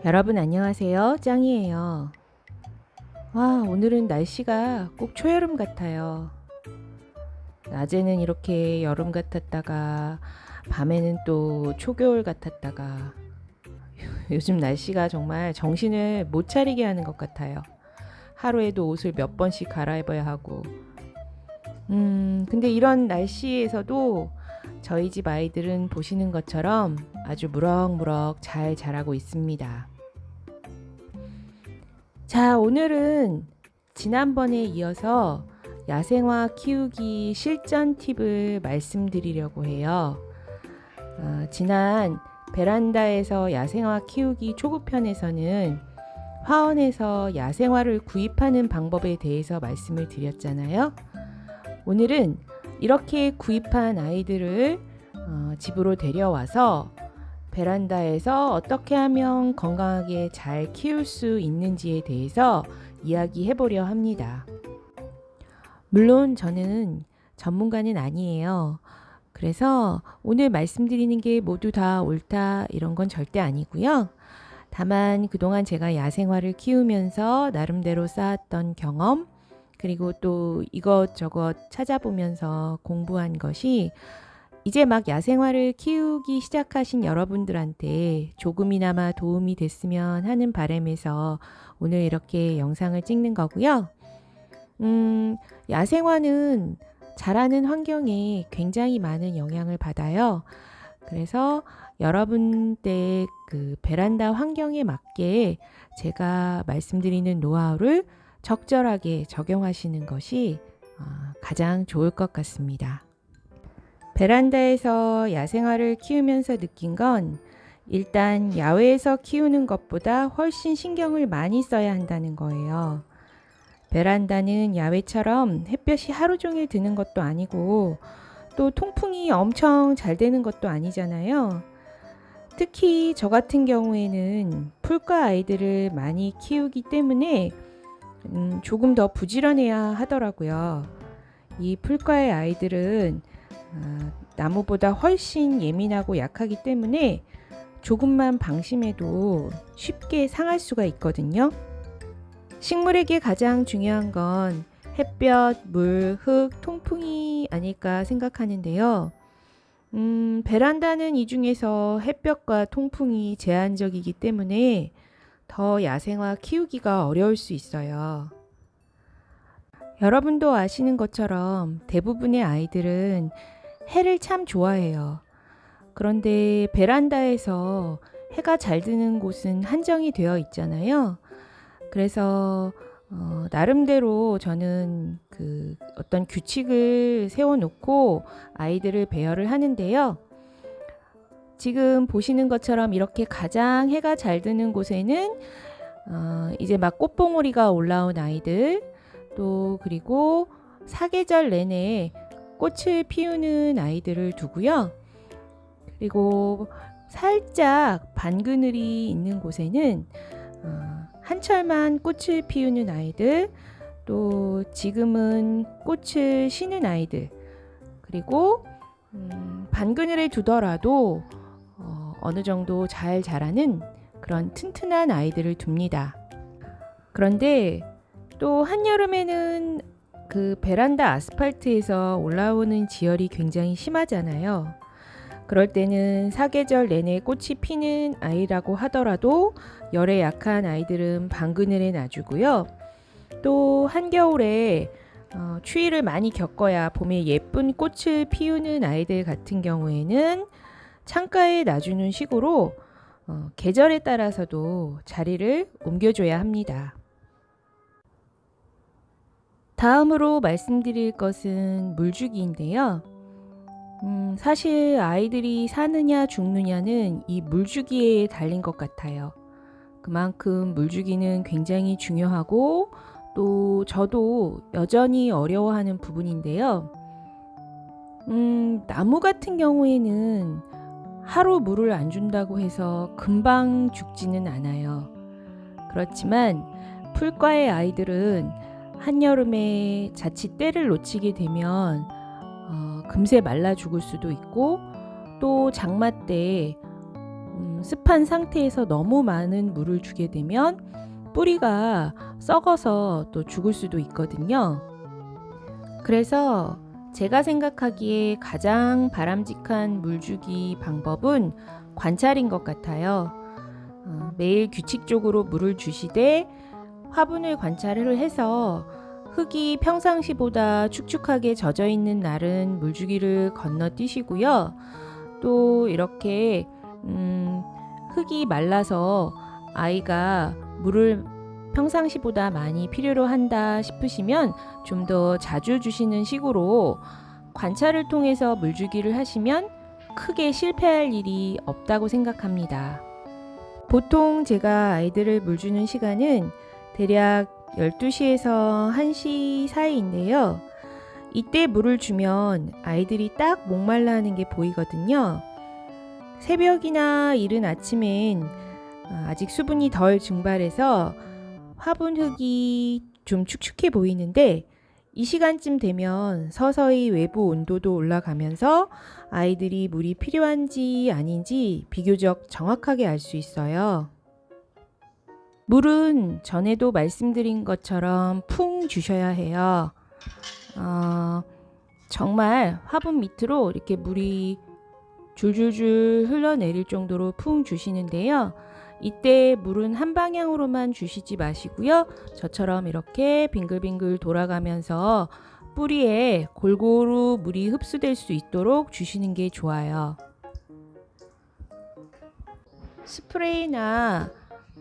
여러분 안녕하세요. 짱이에요. 와, 오늘은 날씨가 꼭 초여름 같아요. 낮에는 이렇게 여름 같았다가 밤에는 또 초겨울 같았다가 요즘 날씨가 정말 정신을 못 차리게 하는 것 같아요. 하루에도 옷을 몇 번씩 갈아입어야 하고. 근데 이런 날씨에서도 저희 집 아이들은 보시는 것처럼 아주 무럭무럭 잘 자라고 있습니다. 자, 오늘은 지난번에 이어서 야생화 키우기 실전 팁을 말씀드리려고 해요. 지난 베란다에서 야생화 키우기 초급편에서는 화원에서 야생화를 구입하는 방법에 대해서 말씀을 드렸잖아요. 오늘은 이렇게 구입한 아이들을 집으로 데려와서 베란다에서 어떻게 하면 건강하게 잘 키울 수 있는지에 대해서 이야기해 보려 합니다. 물론 저는 전문가는 아니에요. 그래서 오늘 말씀드리는 게 모두 다 옳다 이런 건 절대 아니고요. 다만 그동안 제가 야생화를 키우면서 나름대로 쌓았던 경험, 그리고 또 이것저것 찾아보면서 공부한 것이 이제 막 야생화를 키우기 시작하신 여러분들한테 조금이나마 도움이 됐으면 하는 바람에서 오늘 이렇게 영상을 찍는 거고요. 야생화는 자라는 환경에 굉장히 많은 영향을 받아요. 그래서 여러분의 그 베란다 환경에 맞게 제가 말씀드리는 노하우를 적절하게 적용하시는 것이 가장 좋을 것 같습니다. 베란다에서 야생화를 키우면서 느낀 건 일단 야외에서 키우는 것보다 훨씬 신경을 많이 써야 한다는 거예요. 베란다는 야외처럼 햇볕이 하루 종일 드는 것도 아니고 또 통풍이 엄청 잘 되는 것도 아니잖아요. 특히 저 같은 경우에는 풀과 아이들을 많이 키우기 때문에 조금 더 부지런해야 하더라고요. 이 풀과의 아이들은 나무보다 훨씬 예민하고 약하기 때문에 조금만 방심해도 쉽게 상할 수가 있거든요. 식물에게 가장 중요한 건 햇볕, 물, 흙, 통풍이 아닐까 생각하는데요. 베란다는 이 중에서 햇볕과 통풍이 제한적이기 때문에 더 야생화 키우기가 어려울 수 있어요. 여러분도 아시는 것처럼 대부분의 아이들은 해를 참 좋아해요. 그런데 베란다에서 해가 잘 드는 곳은 한정이 되어 있잖아요. 그래서 나름대로 저는 그 어떤 규칙을 세워놓고 아이들을 배열을 하는데요. 지금 보시는 것처럼 이렇게 가장 해가 잘 드는 곳에는 이제 막 꽃봉오리가 올라온 아이들, 또 그리고 사계절 내내 꽃을 피우는 아이들을 두고요. 그리고 살짝 반그늘이 있는 곳에는 한철만 꽃을 피우는 아이들, 또 지금은 꽃을 쉬는 아이들, 그리고 반그늘에 두더라도 어느 정도 잘 자라는 그런 튼튼한 아이들을 둡니다. 그런데 또 한여름에는 그 베란다 아스팔트에서 올라오는 지열이 굉장히 심하잖아요. 그럴 때는 사계절 내내 꽃이 피는 아이라고 하더라도 열에 약한 아이들은 반그늘에 놔주고요. 또 한겨울에 추위를 많이 겪어야 봄에 예쁜 꽃을 피우는 아이들 같은 경우에는 창가에 놔주는 식으로 계절에 따라서도 자리를 옮겨줘야 합니다. 다음으로 말씀드릴 것은 물주기인데요. 사실 아이들이 사느냐 죽느냐는 이 물주기에 달린 것 같아요. 그만큼 물주기는 굉장히 중요하고 또 저도 여전히 어려워하는 부분인데요. 나무 같은 경우에는 하루 물을 안 준다고 해서 금방 죽지는 않아요. 그렇지만 풀과의 아이들은 한여름에 자칫 때를 놓치게 되면 금세 말라 죽을 수도 있고 또 장마 때 습한 상태에서 너무 많은 물을 주게 되면 뿌리가 썩어서 또 죽을 수도 있거든요. 그래서 제가 생각하기에 가장 바람직한 물주기 방법은 관찰인 것 같아요. 매일 규칙적으로 물을 주시되 화분을 관찰을 해서 흙이 평상시보다 축축하게 젖어 있는 날은 물주기를 건너뛰시고요. 또 이렇게 흙이 말라서 아이가 물을 평상시보다 많이 필요로 한다 싶으시면 좀 더 자주 주시는 식으로 관찰을 통해서 물주기를 하시면 크게 실패할 일이 없다고 생각합니다. 보통 제가 아이들을 물 주는 시간은 대략 12시에서 1시 사이인데요. 이때 물을 주면 아이들이 딱 목말라 하는 게 보이거든요. 새벽이나 이른 아침엔 아직 수분이 덜 증발해서 화분 흙이 좀 축축해 보이는데 이 시간쯤 되면 서서히 외부 온도도 올라가면서 아이들이 물이 필요한지 아닌지 비교적 정확하게 알 수 있어요. 물은 전에도 말씀드린 것처럼 풍 주셔야 해요. 정말 화분 밑으로 이렇게 물이 줄줄줄 흘러내릴 정도로 풍 주시는데요. 이때 물은 한 방향으로만 주시지 마시고요. 저처럼 이렇게 빙글빙글 돌아가면서 뿌리에 골고루 물이 흡수될 수 있도록 주시는 게 좋아요. 스프레이나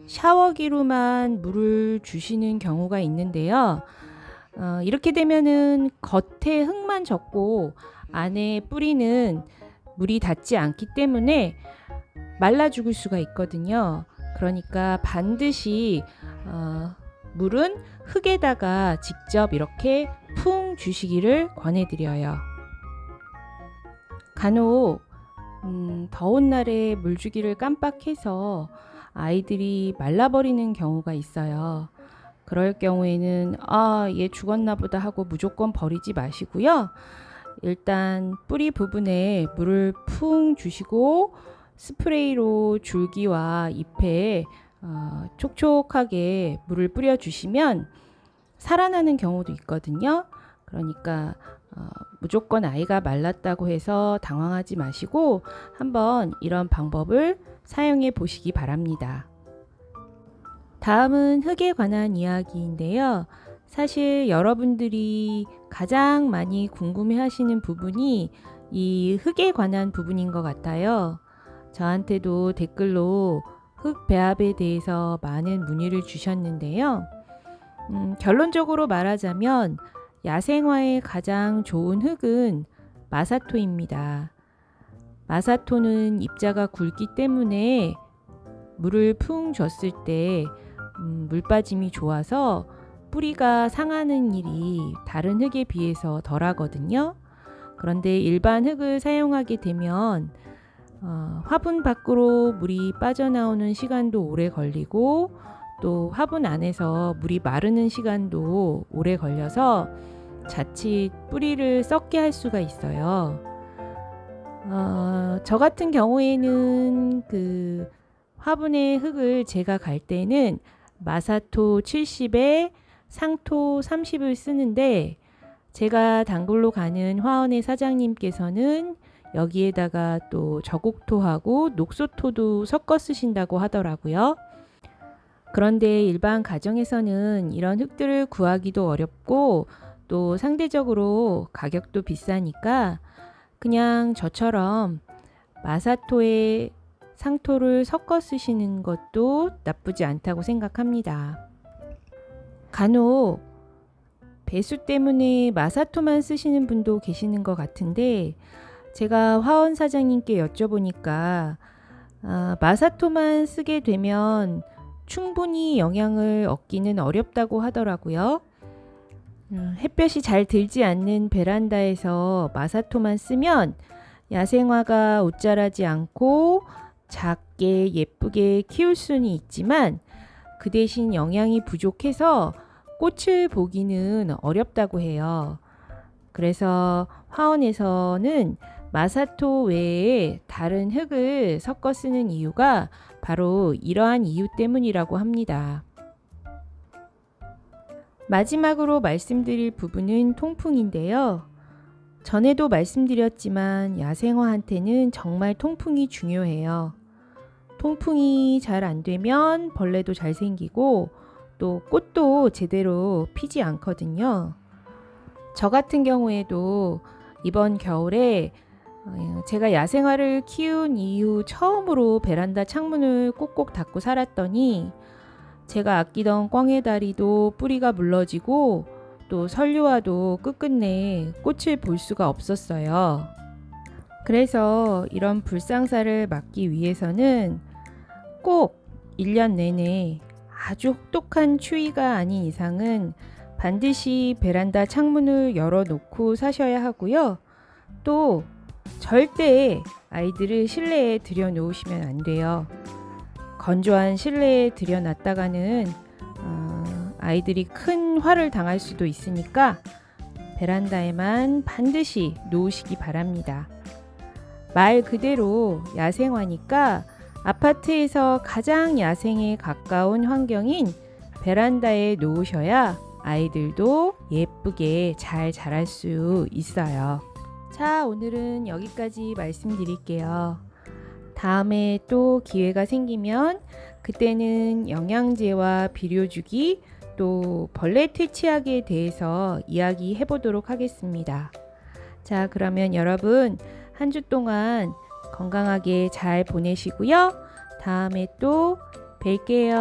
샤워기로만 물을 주시는 경우가 있는데요. 이렇게 되면은 겉에 흙만 젖고 안에 뿌리는 물이 닿지 않기 때문에 말라 죽을 수가 있거든요. 그러니까 반드시 물은 흙에다가 직접 이렇게 풍 주시기를 권해드려요. 간혹 더운 날에 물 주기를 깜빡해서 아이들이 말라버리는 경우가 있어요. 그럴 경우에는 얘 죽었나 보다 하고 무조건 버리지 마시고요. 일단 뿌리 부분에 물을 풍 주시고 스프레이로 줄기와 잎에 촉촉하게 물을 뿌려 주시면 살아나는 경우도 있거든요. 그러니까 무조건 아이가 말랐다고 해서 당황하지 마시고 한번 이런 방법을 사용해 보시기 바랍니다. 다음은 흙에 관한 이야기인데요. 사실 여러분들이 가장 많이 궁금해 하시는 부분이 이 흙에 관한 부분인 것 같아요. 저한테도 댓글로 흙 배합에 대해서 많은 문의를 주셨는데요. 결론적으로 말하자면 야생화에 가장 좋은 흙은 마사토입니다. 마사토는 입자가 굵기 때문에 물을 풍 줬을 때 물 빠짐이 좋아서 뿌리가 상하는 일이 다른 흙에 비해서 덜 하거든요. 그런데 일반 흙을 사용하게 되면 화분 밖으로 물이 빠져나오는 시간도 오래 걸리고 또 화분 안에서 물이 마르는 시간도 오래 걸려서 자칫 뿌리를 썩게 할 수가 있어요. 저 같은 경우에는 그 화분의 흙을 제가 갈 때는 마사토 70에 상토 30을 쓰는데 제가 단골로 가는 화원의 사장님께서는 여기에다가 또 저곡토하고 녹소토도 섞어 쓰신다고 하더라고요. 그런데 일반 가정에서는 이런 흙들을 구하기도 어렵고 또 상대적으로 가격도 비싸니까 그냥 저처럼 마사토에 상토를 섞어 쓰시는 것도 나쁘지 않다고 생각합니다. 간혹 배수 때문에 마사토만 쓰시는 분도 계시는 것 같은데 제가 화원 사장님께 여쭤보니까 마사토만 쓰게 되면 충분히 영양을 얻기는 어렵다고 하더라고요. 햇볕이 잘 들지 않는 베란다에서 마사토만 쓰면 야생화가 옷자라지 않고 작게 예쁘게 키울 수는 있지만 그 대신 영양이 부족해서 꽃을 보기는 어렵다고 해요. 그래서 화원에서는 마사토 외에 다른 흙을 섞어 쓰는 이유가 바로 이러한 이유 때문이라고 합니다. 마지막으로 말씀드릴 부분은 통풍인데요. 전에도 말씀드렸지만 야생화한테는 정말 통풍이 중요해요. 통풍이 잘 안 되면 벌레도 잘 생기고 또 꽃도 제대로 피지 않거든요. 저 같은 경우에도 이번 겨울에 제가 야생화를 키운 이후 처음으로 베란다 창문을 꼭꼭 닫고 살았더니 제가 아끼던 꽝해다리도 뿌리가 물러지고 또 설류화도 끝끝내 꽃을 볼 수가 없었어요. 그래서 이런 불상사를 막기 위해서는 꼭 1년 내내 아주 혹독한 추위가 아닌 이상은 반드시 베란다 창문을 열어놓고 사셔야 하고요. 또 절대 아이들을 실내에 들여놓으시면 안 돼요. 건조한 실내에 들여놨다가는 아이들이 큰 화를 당할 수도 있으니까 베란다에만 반드시 놓으시기 바랍니다. 말 그대로 야생화니까 아파트에서 가장 야생에 가까운 환경인 베란다에 놓으셔야 아이들도 예쁘게 잘 자랄 수 있어요. 자, 오늘은 여기까지 말씀드릴게요. 다음에 또 기회가 생기면 그때는 영양제와 비료주기 또 벌레 퇴치하기에 대해서 이야기해 보도록 하겠습니다. 자, 그러면 여러분 한 주 동안 건강하게 잘 보내시고요. 다음에 또 뵐게요.